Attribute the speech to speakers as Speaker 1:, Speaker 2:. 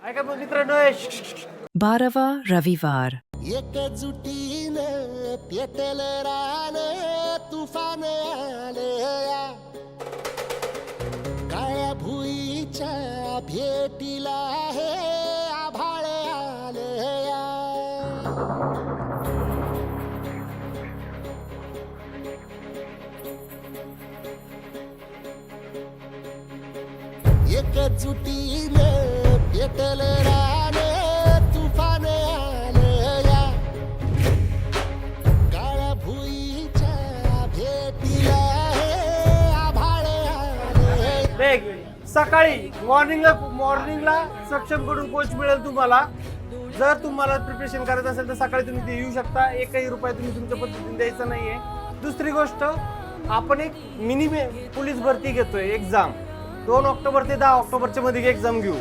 Speaker 1: ऐका मग मित्रांनो
Speaker 2: 12वा रविवार.
Speaker 3: एकजुटीने पेटल रान तुफान आले या काळ्या भुईच्या भेटीला हे आभाळ आले या एकजुटीने पेटल रान तुफान आले या काळ्या भुईच्या भेटीला हे आभाळ आले
Speaker 1: देख सकाळी मॉर्निंगला सक्षम कडून कोच मिळेल तुम्हाला. जर तुम्हाला प्रिपरेशन करायचं असेल तर सकाळी तुम्ही ते येऊ शकता. एकही रुपया तुम्ही तुमच्या पद्धतीने द्यायचा नाहीये. दुसरी गोष्ट, आपण एक मिनी पोलीस भरती घेतोय एक्झाम. 2 ऑक्टोबर ते 10 ऑक्टोबरच्या मध्ये एक्झाम घेऊ.